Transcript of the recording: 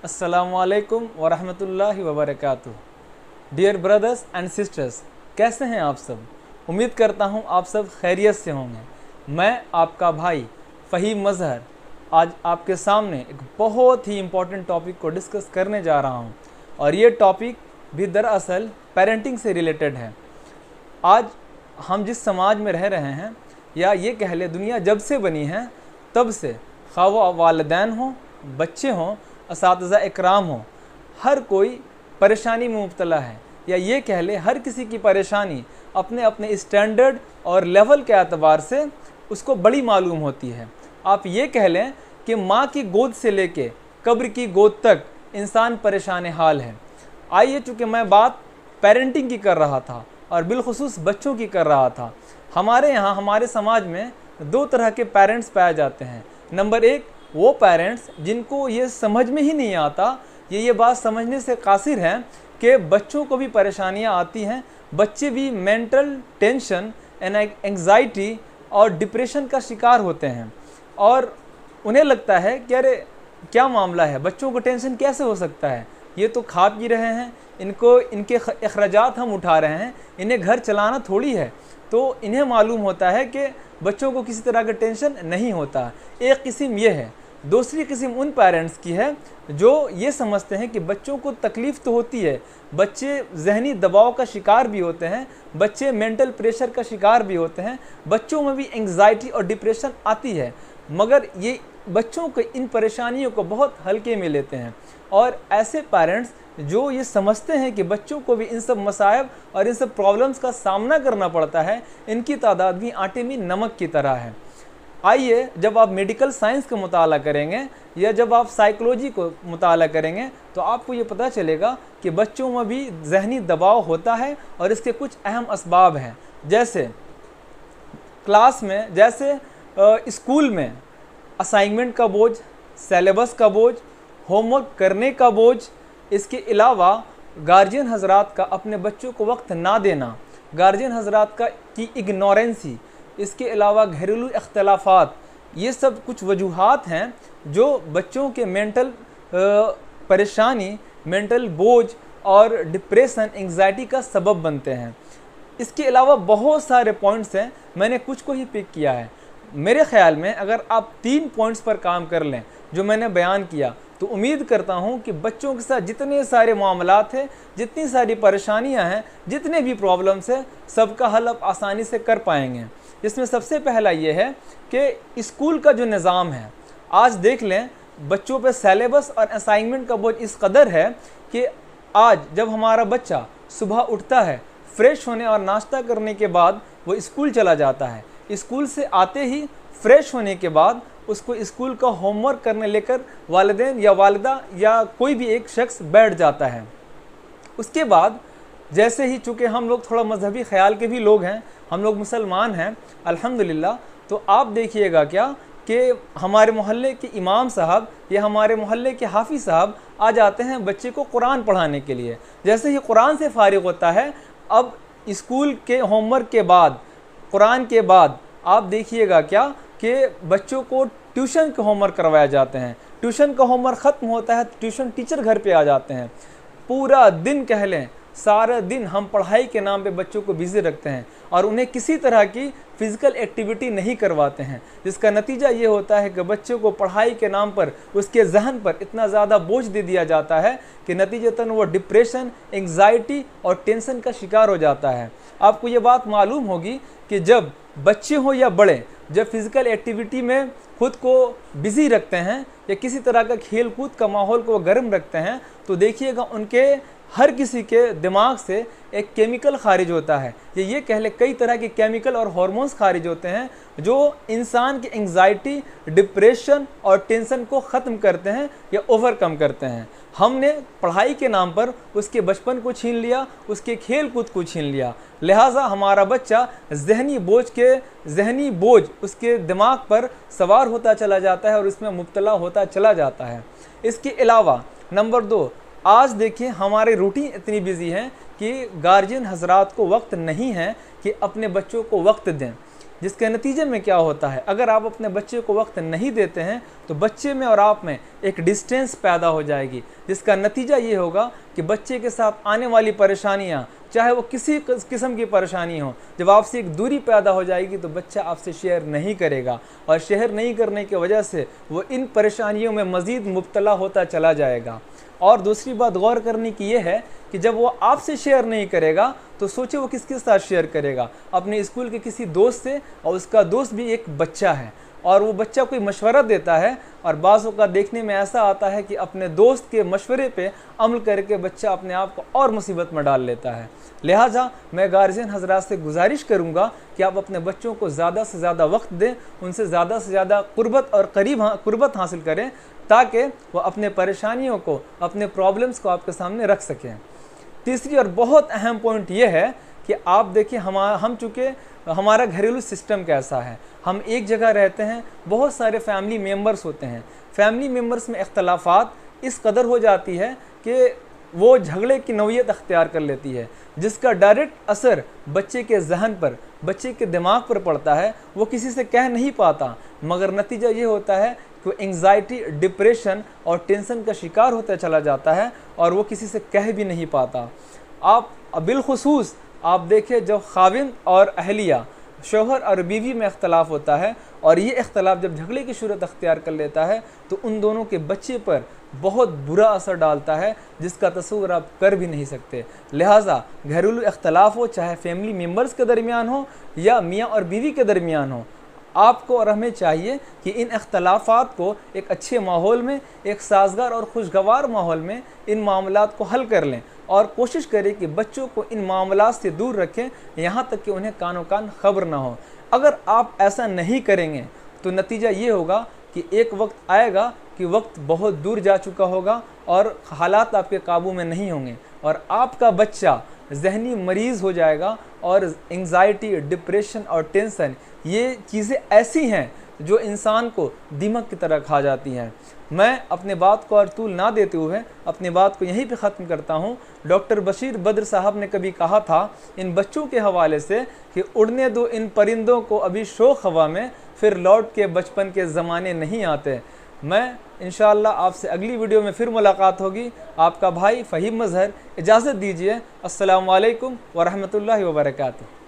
अस्सलामुअलैकुम वरहमतुल्लाहि वबरकातुह। Dear brothers and sisters, कैसे हैं आप सब? उम्मीद करता हूं आप सब खैरियत से होंगे। मैं आपका भाई फ़हीम मज़हर आज आपके सामने एक बहुत ही इम्पोर्टेंट टॉपिक को डिस्कस करने जा रहा हूं, और ये टॉपिक भी दरअसल पेरेंटिंग से रिलेटेड है। आज हम जिस समाज में रह रहे हैं, या ये कह ले दुनिया जब से बनी है तब से, खा वो वालिदैन हों, बच्चे हों, असातिज़ा इकराम हों, हर कोई परेशानी में मुब्तला है। या ये कह ले हर किसी की परेशानी अपने अपने स्टैंडर्ड और लेवल के एतबार से उसको बड़ी मालूम होती है। आप ये कह लें कि माँ की गोद से लेके कब्र की गोद तक इंसान परेशान हाल है। आइए, चूँकि मैं बात पेरेंटिंग की कर रहा था और बिलखुसूस बच्चों की कर रहा था, हमारे यहाँ हमारे समाज में दो तरह के पेरेंट्स पाए जाते हैं। नंबर एक, वो पेरेंट्स जिनको ये समझ में ही नहीं आता, ये बात समझने से कासिर हैं कि बच्चों को भी परेशानियाँ आती हैं, बच्चे भी मेंटल टेंशन एंग्जाइटी और डिप्रेशन का शिकार होते हैं, और उन्हें लगता है कि अरे क्या मामला है, बच्चों को टेंशन कैसे हो सकता है, ये तो खा पी रहे हैं, इनके अखराजात हम उठा रहे हैं, इन्हें घर चलाना थोड़ी है। तो इन्हें मालूम होता है कि बच्चों को किसी तरह का टेंशन नहीं होता। एक किस्म ये है। दूसरी किस्म उन पेरेंट्स की है जो ये समझते हैं कि बच्चों को तकलीफ़ तो होती है, बच्चे जहनी दबाव का शिकार भी होते हैं, बच्चे मेंटल प्रेशर का शिकार भी होते हैं, बच्चों में भी एंग्जाइटी और डिप्रेशन आती है, मगर ये बच्चों को इन परेशानियों को बहुत हल्के में लेते हैं। और ऐसे पेरेंट्स जो ये समझते हैं कि बच्चों को भी इन सब मसायब और इन सब प्रॉब्लम्स का सामना करना पड़ता है, इनकी तादाद भी आटे में नमक की तरह है। आइए, जब आप मेडिकल साइंस का मुताला करेंगे या जब आप साइकोलॉजी को मुताला करेंगे तो आपको ये पता चलेगा कि बच्चों में भी जहनी दबाव होता है और इसके कुछ अहम असबाब हैं। जैसे क्लास में, जैसे स्कूल में असाइनमेंट का बोझ, सेलेबस का बोझ, होमवर्क करने का बोझ, इसके अलावा गार्जियन हजरात का अपने बच्चों को वक्त ना देना, गार्जियन हजरात की इग्नोरेंसी, इसके अलावा घरेलू इख्तलाफात, ये सब कुछ वजूहात हैं जो बच्चों के मेंटल परेशानी, मेंटल बोझ और डिप्रेशन, एंग्जाइटी का सबब बनते हैं। इसके अलावा बहुत सारे पॉइंट्स हैं, मैंने कुछ को ही पिक किया है। मेरे ख्याल में अगर आप 3 पॉइंट्स पर काम कर लें जो मैंने बयान किया, तो उम्मीद करता हूं कि बच्चों के साथ जितने सारे मामलात हैं, जितनी सारी परेशानियां हैं, जितने भी प्रॉब्लम्स हैं, सबका हल आप आसानी से कर पाएंगे। इसमें सबसे पहला ये है कि स्कूल का जो निज़ाम है, आज देख लें बच्चों पे सेलेबस और असाइनमेंट का बोझ इस कदर है कि आज जब हमारा बच्चा सुबह उठता है, फ्रेश होने और नाश्ता करने के बाद वो स्कूल चला जाता है, स्कूल से आते ही फ्रेश होने के बाद उसको स्कूल का होमवर्क करने लेकर वालिदैन या वालिदा या कोई भी एक शख्स बैठ जाता है। उसके बाद जैसे ही, चूँकि हम लोग थोड़ा मजहबी ख्याल के भी लोग हैं, हम लोग मुसलमान हैं अल्हम्दुलिल्लाह, तो आप देखिएगा क्या कि हमारे मोहल्ले के इमाम साहब या हमारे मोहल्ले के हाफिज़ साहब आ जाते हैं बच्चे को कुरान पढ़ाने के लिए। जैसे ही कुरान से फारिग होता है, अब स्कूल के होमवर्क के बाद, कुरान के बाद आप देखिएगा क्या कि बच्चों को ट्यूशन के होमवर्क करवाए जाते हैं। ट्यूशन का होमवर्क ख़त्म होता है तो ट्यूशन टीचर घर पे आ जाते हैं। पूरा दिन कह लें, सारा दिन हम पढ़ाई के नाम पे बच्चों को बिज़ी रखते हैं और उन्हें किसी तरह की फ़िज़िकल एक्टिविटी नहीं करवाते हैं, जिसका नतीजा ये होता है कि बच्चों को पढ़ाई के नाम पर उसके जहन पर इतना ज़्यादा बोझ दे दिया जाता है कि नतीजतन वो डिप्रेशन, एंग्जाइटी और टेंशन का शिकार हो जाता है। आपको ये बात मालूम होगी कि जब बच्चे हों या बड़े, जब फिज़िकल एक्टिविटी में खुद को बिज़ी रखते हैं या किसी तरह का खेल कूद का माहौल को गर्म रखते हैं, तो देखिएगा उनके हर किसी के दिमाग से एक केमिकल खारिज होता है, ये कह ले कई तरह के केमिकल और हार्मोन्स खारिज होते हैं जो इंसान की एंग्जाइटी, डिप्रेशन और टेंशन को ख़त्म करते हैं या ओवरकम करते हैं। हमने पढ़ाई के नाम पर उसके बचपन को छीन लिया, उसके खेल कूद को छीन लिया, लिहाजा हमारा बच्चा जहनी बोझ उसके दिमाग पर सवार होता चला जाता है और उसमें मुब्तला होता चला जाता है। इसके अलावा नंबर 2, आज देखिए हमारे रूटीन इतनी बिजी है कि गार्जियन हजरात को वक्त नहीं है कि अपने बच्चों को वक्त दें। जिसके नतीजे में क्या होता है, अगर आप अपने बच्चे को वक्त नहीं देते हैं तो बच्चे में और आप में एक डिस्टेंस पैदा हो जाएगी, जिसका नतीजा ये होगा कि बच्चे के साथ आने वाली परेशानियाँ, चाहे वो किसी किस्म की परेशानी हो, जब आपसे एक दूरी पैदा हो जाएगी तो बच्चा आपसे शेयर नहीं करेगा, और शेयर नहीं करने की वजह से वो इन परेशानियों में मज़ीद मुब्तला होता चला जाएगा। और दूसरी बात गौर करने की ये है कि जब वो आपसे शेयर नहीं करेगा तो सोचे वो किसके साथ शेयर करेगा, अपने स्कूल के किसी दोस्त से, और उसका दोस्त भी एक बच्चा है, और वो बच्चा कोई मशवरा देता है, और बाज़ औक़ात देखने में ऐसा आता है कि अपने दोस्त के मशवरे पे अमल करके बच्चा अपने आप को और मुसीबत में डाल लेता है। लिहाजा मैं गार्जियन हज़रात से गुजारिश करूँगा कि आप अपने बच्चों को ज़्यादा से ज़्यादा वक्त दें, उनसे ज़्यादा से ज़्यादा कुर्बत और कुर्बत हासिल करें, ताकि वो अपने परेशानियों को, अपने प्रॉब्लम्स को आपके सामने रख सकें। तीसरी और बहुत अहम पॉइंट ये है कि आप देखिए, हम चूँकि हमारा घरेलू सिस्टम कैसा है, हम एक जगह रहते हैं, बहुत सारे फैमिली मेम्बर्स होते हैं, फैमिली मेम्बर्स में इख्तलाफात इस कदर हो जाती है कि वो झगड़े की नौयत अख्तियार कर लेती है, जिसका डायरेक्ट असर बच्चे के जहन पर, बच्चे के दिमाग पर पड़ता है। वो किसी से कह नहीं पाता, मगर नतीजा ये होता है कि वो एंग्जाइटी, डिप्रेशन और टेंशन का शिकार होता चला जाता है, और वो किसी से कह भी नहीं पाता। आप बिलखुसूस आप देखें, जब खाविंद और अहलिया, शोहर और बीवी में इख्तलाफ होता है, और ये इख्तलाफ जब झगड़े की सूरत अख्तियार कर लेता है, तो उन दोनों के बच्चे पर बहुत बुरा असर डालता है, जिसका तस्वुर आप कर भी नहीं सकते। लिहाजा घरेलू इख्तलाफ हो, चाहे फैमिली मेम्बर्स के दरमियान हो या मियाँ और बीवी के दरमियान हो, आपको और हमें चाहिए कि इन इख्तलाफात को एक अच्छे माहौल में, एक साजगार और खुशगवार माहौल में इन मामलात को हल कर लें, और कोशिश करें कि बच्चों को इन मामलात से दूर रखें, यहाँ तक कि उन्हें कानो कान खबर ना हो। अगर आप ऐसा नहीं करेंगे तो नतीजा ये होगा कि एक वक्त आएगा कि वक्त बहुत दूर जा चुका होगा और हालात आपके काबू में नहीं होंगे, और आपका बच्चा जहनी मरीज़ हो जाएगा, और एंग्जाइटी, डिप्रेशन और टेंशन, ये चीज़ें ऐसी हैं जो इंसान को दिमाग की तरह खा जाती हैं। मैं अपने बात को और तूल ना देते हुए अपनी बात को यहीं पे ख़त्म करता हूँ। डॉक्टर बशीर बद्र साहब ने कभी कहा था इन बच्चों के हवाले से कि उड़ने दो इन परिंदों को अभी शोख हवा में, फिर लौट के बचपन के ज़माने नहीं आते। मैं इंशाअल्लाह आपसे अगली वीडियो में फिर मुलाकात होगी। आपका भाई फ़हीम मज़हर, इजाज़त दीजिए। अस्सलामु अलैकुम व रहमतुल्लाहि व बरकातुहू।